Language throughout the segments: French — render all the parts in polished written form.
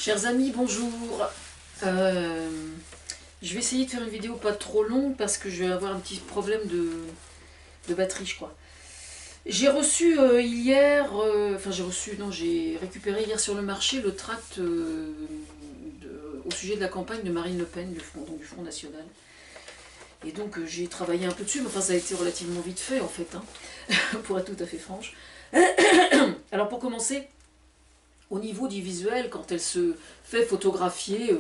Chers amis, bonjour. Je vais essayer de faire une vidéo pas trop longue parce que je vais avoir un petit problème de batterie, je crois. J'ai reçu hier, j'ai récupéré hier sur le marché le tract au sujet de la campagne de Marine Le Pen, du Front National. Et donc j'ai travaillé un peu dessus, mais enfin ça a été relativement vite fait en fait, pour être tout à fait franche. Alors pour commencer, au niveau du visuel, quand elle se fait photographier,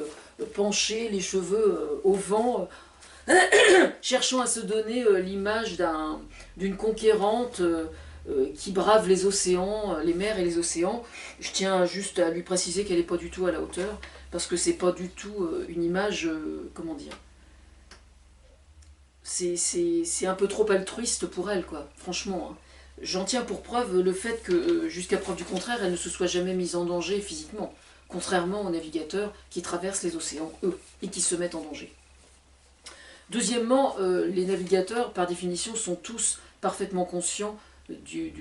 penchée, les cheveux au vent, cherchant à se donner l'image d'une conquérante qui brave les océans, les mers et les océans, je tiens juste à lui préciser qu'elle n'est pas du tout à la hauteur, parce que c'est pas du tout une image, comment dire, c'est un peu trop altruiste pour elle, quoi, franchement, hein. J'en tiens pour preuve le fait que, jusqu'à preuve du contraire, elle ne se soit jamais mise en danger physiquement, contrairement aux navigateurs qui traversent les océans, eux, et qui se mettent en danger. Deuxièmement, les navigateurs, par définition, sont tous parfaitement conscients du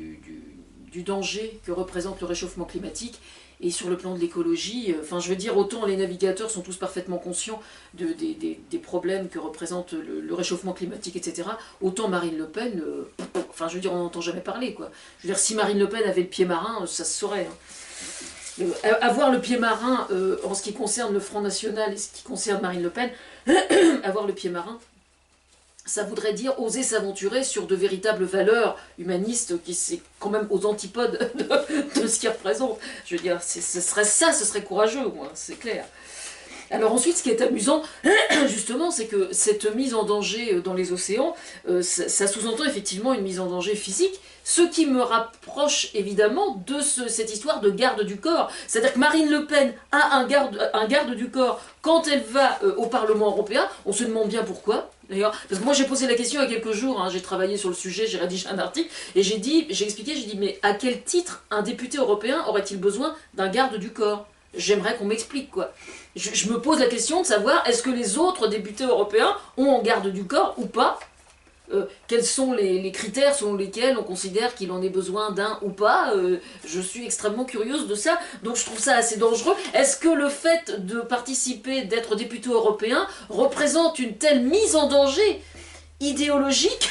danger que représente le réchauffement climatique, et sur le plan de l'écologie, enfin je veux dire, autant les navigateurs sont tous parfaitement conscients des problèmes que représente le réchauffement climatique, etc., autant Marine Le Pen, enfin je veux dire, on n'entend jamais parler, quoi. Je veux dire, si Marine Le Pen avait le pied marin, ça se saurait, hein. Avoir le pied marin en ce qui concerne le Front National et ce qui concerne Marine Le Pen, avoir le pied marin, ça voudrait dire oser s'aventurer sur de véritables valeurs humanistes qui c'est quand même aux antipodes de ce qu'ils représentent. Je veux dire, ce serait courageux, c'est clair. Alors ensuite, ce qui est amusant, justement, c'est que cette mise en danger dans les océans, ça sous-entend effectivement une mise en danger physique, ce qui me rapproche évidemment de cette histoire de garde du corps. C'est-à-dire que Marine Le Pen a un garde du corps quand elle va au Parlement européen. On se demande bien pourquoi, d'ailleurs. Parce que moi j'ai posé la question il y a quelques jours, j'ai travaillé sur le sujet, j'ai rédigé un article, et j'ai expliqué, mais à quel titre un député européen aurait-il besoin d'un garde du corps? J'aimerais qu'on m'explique, quoi. Je me pose la question de savoir, est-ce que les autres députés européens ont un garde du corps ou pas? Quels sont les critères selon lesquels on considère qu'il en ait besoin d'un ou pas? Je suis extrêmement curieuse de ça, donc je trouve ça assez dangereux. Est-ce que le fait de participer, d'être député européen, représente une telle mise en danger idéologique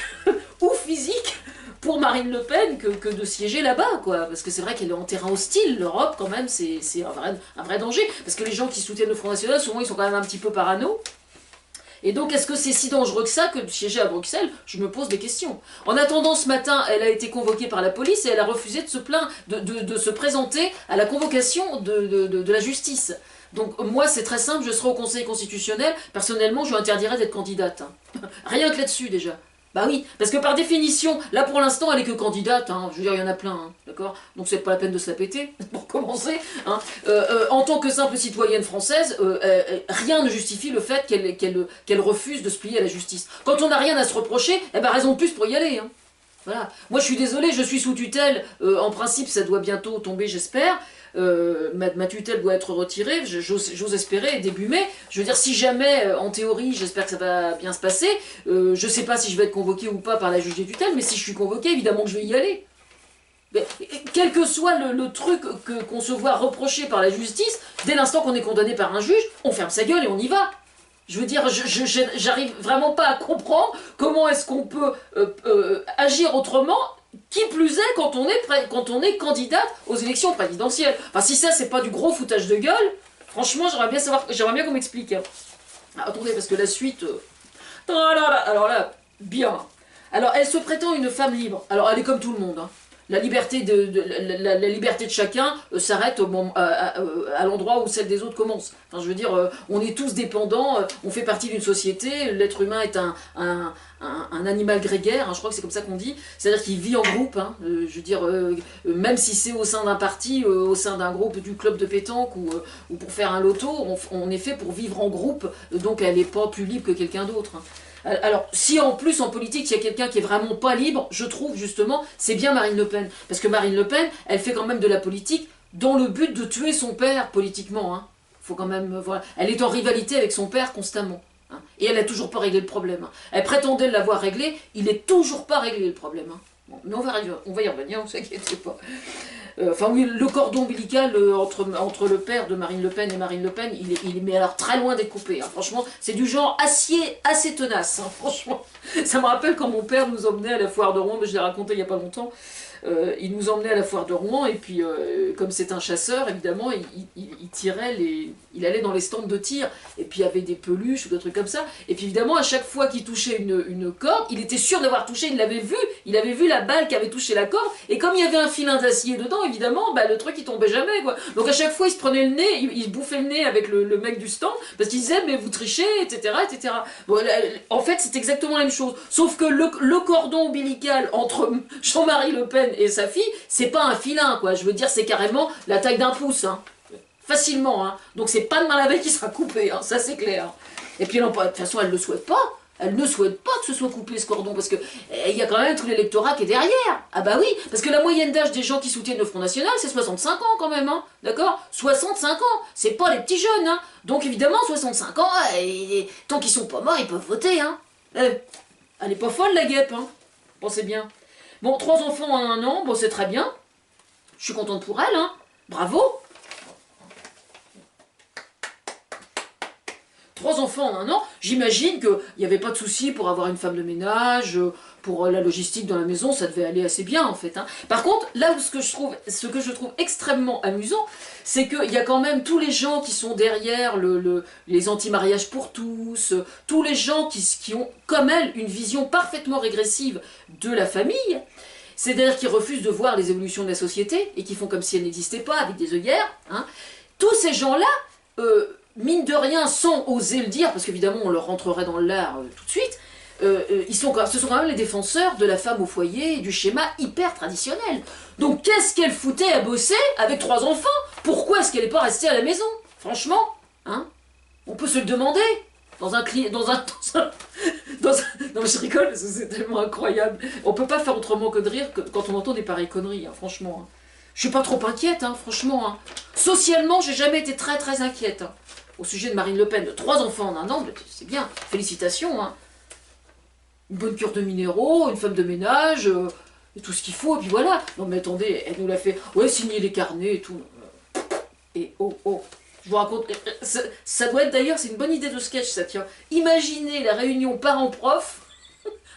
ou physique pour Marine Le Pen que de siéger là-bas, quoi? Parce que c'est vrai qu'elle est en terrain hostile, l'Europe, quand même, c'est un vrai danger. Parce que les gens qui soutiennent le Front National, souvent, ils sont quand même un petit peu parano. Et donc, est-ce que c'est si dangereux que ça que de siéger à Bruxelles? Je me pose des questions. En attendant, ce matin, elle a été convoquée par la police et elle a refusé de se présenter à la convocation de la justice. Donc, moi, c'est très simple, je serai au Conseil constitutionnel. Personnellement, je lui interdirais d'être candidate. Rien que là-dessus, déjà. Bah oui, parce que par définition, là pour l'instant elle est que candidate, je veux dire il y en a plein, d'accord? Donc c'est pas la peine de se la péter, pour commencer. En tant que simple citoyenne française, rien ne justifie le fait qu'elle refuse de se plier à la justice. Quand on n'a rien à se reprocher, eh ben raison de plus pour y aller. Voilà. Moi je suis désolée, je suis sous tutelle, en principe ça doit bientôt tomber j'espère. Ma tutelle doit être retirée, j'ose espérer, début mai. Je veux dire, si jamais, en théorie, j'espère que ça va bien se passer, je sais pas si je vais être convoquée ou pas par la juge des tutelles, mais si je suis convoquée, évidemment que je vais y aller. Mais, quel que soit le truc qu'on se voit reprocher par la justice, dès l'instant qu'on est condamné par un juge, on ferme sa gueule et on y va. Je veux dire, j'arrive vraiment pas à comprendre comment est-ce qu'on peut agir autrement. Qui plus est quand on est candidate aux élections présidentielles. Enfin, si ça, c'est pas du gros foutage de gueule, franchement, j'aimerais bien qu'on m'explique. Attendez, parce que la suite... Alors là, bien. Alors, elle se prétend une femme libre. Alors, elle est comme tout le monde, La liberté la liberté de chacun s'arrête à l'endroit où celle des autres commence. Enfin, je veux dire, on est tous dépendants, on fait partie d'une société, l'être humain est un animal grégaire, je crois que c'est comme ça qu'on dit, c'est-à-dire qu'il vit en groupe, je veux dire, même si c'est au sein d'un parti, au sein d'un groupe du club de pétanque ou pour faire un loto, on est fait pour vivre en groupe, donc elle n'est pas plus libre que quelqu'un d'autre. Alors, si en plus en politique il y a quelqu'un qui est vraiment pas libre, je trouve justement, c'est bien Marine Le Pen. Parce que Marine Le Pen, elle fait quand même de la politique dans le but de tuer son père politiquement. Faut quand même, voilà. Elle est en rivalité avec son père constamment. Et elle n'a toujours pas réglé le problème. Elle prétendait l'avoir réglé, il n'est toujours pas réglé le problème. Bon, mais on va y revenir, ne vous inquiétez pas. Enfin oui, le cordon ombilical entre le père de Marine Le Pen et Marine Le Pen, il est mais alors très loin d'être coupé. Hein. Franchement, c'est du genre acier assez tenace. Hein. Franchement, ça me rappelle quand mon père nous emmenait à la foire de Rouen, mais je l'ai raconté il n'y a pas longtemps. Il nous emmenait à la foire de Rouen et puis comme c'est un chasseur évidemment il tirait il allait dans les stands de tir et puis il y avait des peluches ou des trucs comme ça et puis évidemment à chaque fois qu'il touchait une corde il était sûr d'avoir touché, il avait vu la balle qui avait touché la corde et comme il y avait un filin d'acier dedans évidemment bah, le truc il tombait jamais quoi. Donc à chaque fois il se prenait le nez, il se bouffait le nez avec le mec du stand parce qu'il disait mais vous trichez etc. Bon, en fait c'est exactement la même chose sauf que le cordon ombilical entre Jean-Marie Le Pen et sa fille, c'est pas un filin, quoi. Je veux dire, c'est carrément la taille d'un pouce, hein. Facilement, hein. Donc c'est pas demain la veille qui sera coupé, hein. Ça c'est clair. Et puis de toute façon, elle le souhaite pas. Elle ne souhaite pas que ce soit coupé ce cordon, parce que il y a quand même tout l'électorat qui est derrière. Ah bah oui, parce que la moyenne d'âge des gens qui soutiennent le Front National, c'est 65 ans quand même, hein. D'accord 65 ans, c'est pas les petits jeunes, hein. Donc évidemment, 65 ans, tant qu'ils sont pas morts, ils peuvent voter, hein. Elle est pas folle la guêpe, hein. Pensez bien. Bon, 3 enfants en 1 an, bon c'est très bien. Je suis contente pour elle, hein. Bravo. 3 enfants en 1 an, j'imagine qu'il n'y avait pas de souci pour avoir une femme de ménage, pour la logistique dans la maison, ça devait aller assez bien en fait. Hein. Par contre, là où ce que je trouve extrêmement amusant, c'est qu'il y a quand même tous les gens qui sont derrière les anti-mariages pour tous, tous les gens qui ont comme elle une vision parfaitement régressive de la famille, c'est-à-dire qui refusent de voir les évolutions de la société et qui font comme si elles n'existaient pas avec des œillères. Hein. Tous ces gens-là, mine de rien, sans oser le dire, parce qu'évidemment on leur rentrerait dans l'art tout de suite, ce sont quand même les défenseurs de la femme au foyer et du schéma hyper traditionnel. Donc qu'est-ce qu'elle foutait à bosser avec 3 enfants? Pourquoi est-ce qu'elle n'est pas restée à la maison? Franchement, hein? On peut se le demander. Non mais je rigole parce que c'est tellement incroyable. On peut pas faire autrement que de rire quand on entend des pareilles conneries, hein, franchement. Hein. Je suis pas trop inquiète, hein, franchement. Hein. Socialement, j'ai jamais été très très inquiète. Hein, au sujet de Marine Le Pen, de 3 enfants en 1 an, c'est bien, félicitations. Hein. Une bonne cure de minéraux, une femme de ménage, et tout ce qu'il faut, et puis voilà. Non mais attendez, elle nous l'a fait, ouais, signer les carnets et tout. Et oh. Je vous raconte, ça doit être d'ailleurs, c'est une bonne idée de sketch ça tient. Imaginez la réunion parents-prof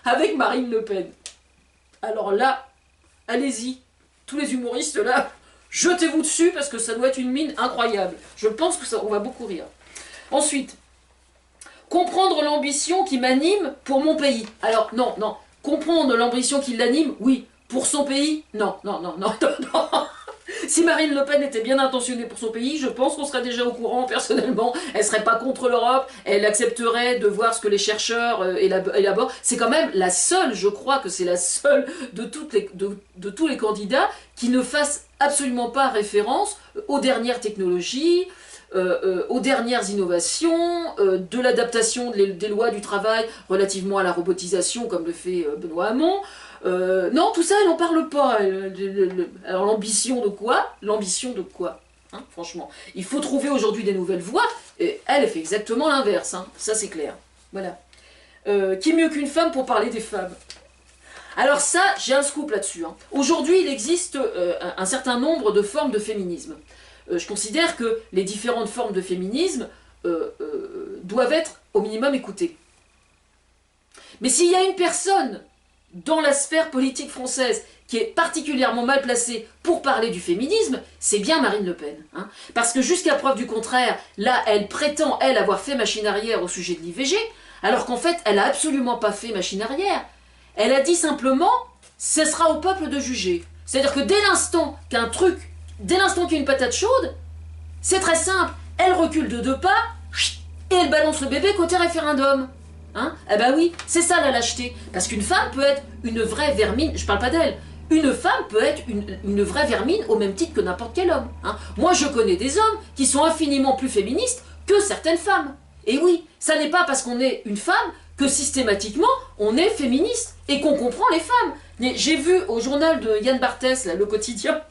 avec Marine Le Pen. Alors là, allez-y, tous les humoristes là, jetez-vous dessus parce que ça doit être une mine incroyable. Je pense que on va beaucoup rire. Ensuite, comprendre l'ambition qui m'anime pour mon pays. Alors non, comprendre l'ambition qui l'anime, oui. Pour son pays, non. Si Marine Le Pen était bien intentionnée pour son pays, je pense qu'on serait déjà au courant personnellement. Elle serait pas contre l'Europe, elle accepterait de voir ce que les chercheurs élaborent. C'est quand même la seule, je crois que c'est la seule de tous les candidats qui ne fasse absolument pas référence aux dernières technologies, aux dernières innovations, de l'adaptation des lois du travail relativement à la robotisation, comme le fait Benoît Hamon. Non, tout ça, elle n'en parle pas. Alors l'ambition de quoi? L'ambition de quoi hein, franchement. Il faut trouver aujourd'hui des nouvelles voies, et elle fait exactement l'inverse, hein, ça c'est clair. Voilà. Qui mieux qu'une femme pour parler des femmes? Alors ça, j'ai un scoop là-dessus. Hein. Aujourd'hui, il existe un certain nombre de formes de féminisme. Je considère que les différentes formes de féminisme doivent être au minimum écoutées. Mais s'il y a une personne dans la sphère politique française qui est particulièrement mal placée pour parler du féminisme, c'est bien Marine Le Pen. Hein. Parce que jusqu'à preuve du contraire, là, elle prétend, elle, avoir fait machine arrière au sujet de l'IVG, alors qu'en fait, elle n'a absolument pas fait machine arrière. Elle a dit simplement, ce sera au peuple de juger. C'est-à-dire que dès l'instant qu'il y a une patate chaude, c'est très simple, elle recule de 2 pas, et elle balance le bébé côté référendum. Hein? Eh ben oui, c'est ça la lâcheté. Parce qu'une femme peut être une vraie vermine, je parle pas d'elle, une femme peut être une vraie vermine au même titre que n'importe quel homme. Hein? Moi je connais des hommes qui sont infiniment plus féministes que certaines femmes. Et oui, ça n'est pas parce qu'on est une femme que systématiquement on est féministe et qu'on comprend les femmes. J'ai vu au journal de Yann Barthès, là, Le Quotidien,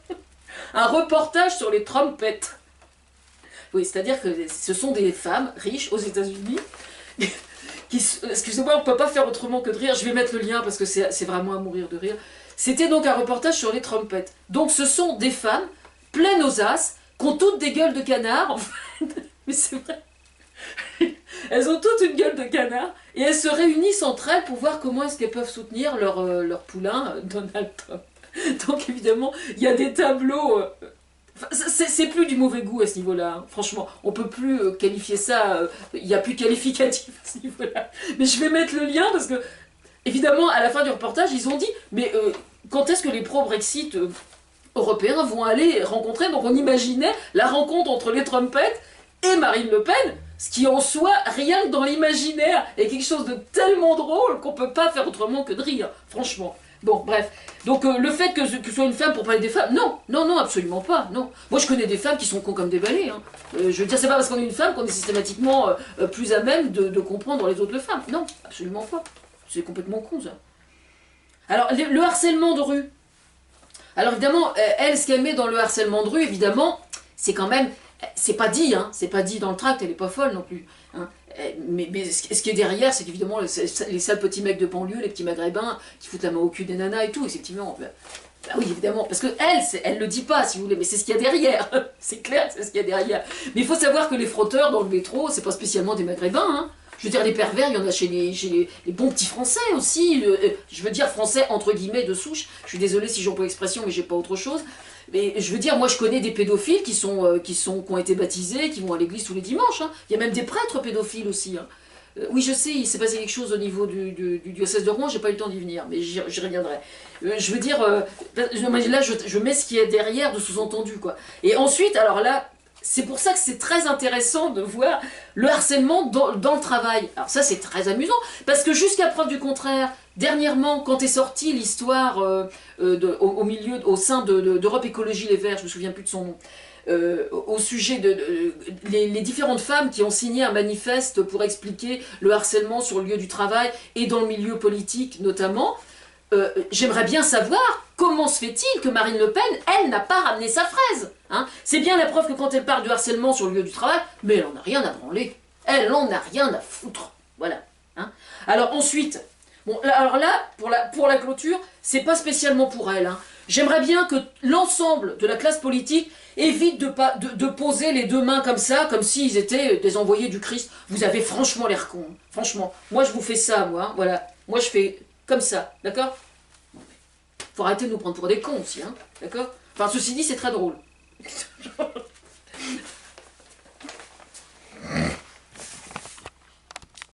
un reportage sur les trompettes. Oui, c'est-à-dire que ce sont des femmes riches aux États-Unis excusez-moi, on ne peut pas faire autrement que de rire. Je vais mettre le lien parce que c'est vraiment à mourir de rire. C'était donc un reportage sur les trompettes. Donc ce sont des femmes pleines aux as, qui ont toutes des gueules de canard, en fait. Mais c'est vrai. Elles ont toutes une gueule de canard, et elles se réunissent entre elles pour voir comment est-ce qu'elles peuvent soutenir leur poulain, Donald Trump. Donc évidemment, il y a des tableaux... c'est plus du mauvais goût à ce niveau-là, hein. Franchement, on peut plus qualifier ça, il n'y a plus de qualificatif à ce niveau-là. Mais je vais mettre le lien parce que, évidemment, à la fin du reportage, ils ont dit, mais quand est-ce que les pro-Brexit européens vont aller rencontrer? Donc on imaginait la rencontre entre les Trumpettes et Marine Le Pen, ce qui en soi, rien que dans l'imaginaire, est quelque chose de tellement drôle qu'on peut pas faire autrement que de rire, franchement. Bon, bref. Donc, le fait que ce soit une femme pour parler des femmes, non, non, non, absolument pas, non. Moi, je connais des femmes qui sont cons comme des balais, hein. Je veux dire, c'est pas parce qu'on est une femme qu'on est systématiquement plus à même de comprendre les autres femmes. Non, absolument pas. C'est complètement con, ça. Alors, le harcèlement de rue. Alors, évidemment, elle, ce qu'elle met dans le harcèlement de rue, évidemment, c'est quand même... C'est pas dit, hein, c'est pas dit dans le tract, elle est pas folle non plus. Hein. Mais ce qui est derrière, c'est qu'évidemment, les sales petits mecs de banlieue, les petits maghrébins, qui foutent la main au cul des nanas et tout, effectivement. Bah oui, évidemment, parce que elle le dit pas, si vous voulez, mais c'est ce qu'il y a derrière. C'est clair, c'est ce qu'il y a derrière. Mais il faut savoir que les frotteurs dans le métro, c'est pas spécialement des maghrébins, hein. Je veux dire, les pervers, il y en a chez les bons petits français aussi. Je veux dire, français entre guillemets de souche. Je suis désolée si j'emploie l'expression, mais j'ai pas autre chose. Mais je veux dire, moi je connais des pédophiles qui ont été baptisés, qui vont à l'église tous les dimanches. Hein. Il y a même des prêtres pédophiles aussi. Hein. Oui, je sais, il s'est passé quelque chose au niveau du diocèse de Rouen, j'ai pas eu le temps d'y venir, mais j'y reviendrai. Je veux dire, là je mets ce qui est derrière de sous-entendu, quoi. Et ensuite, alors là, c'est pour ça que c'est très intéressant de voir le harcèlement dans le travail. Alors ça, c'est très amusant, parce que jusqu'à preuve du contraire, dernièrement, quand est sortie l'histoire au sein d'Europe Écologie Les Verts, je me souviens plus de son nom, au sujet les différentes femmes qui ont signé un manifeste pour expliquer le harcèlement sur le lieu du travail et dans le milieu politique notamment, j'aimerais bien savoir comment se fait-il que Marine Le Pen, elle, n'a pas ramené sa fraise, hein. C'est bien la preuve que quand elle parle de harcèlement sur le lieu du travail, mais elle en a rien à branler. Elle en a rien à foutre. Voilà. Hein. Alors ensuite, bon, alors là, pour la clôture, c'est pas spécialement pour elle. Hein. J'aimerais bien que l'ensemble de la classe politique évite de poser les deux mains comme ça, comme s'ils étaient des envoyés du Christ. Vous avez franchement l'air con. Franchement. Moi, je vous fais ça, moi. Hein. Voilà. Moi, je fais comme ça. D'accord? Faut arrêter de nous prendre pour des cons aussi. Hein. D'accord? Enfin, ceci dit, c'est très drôle.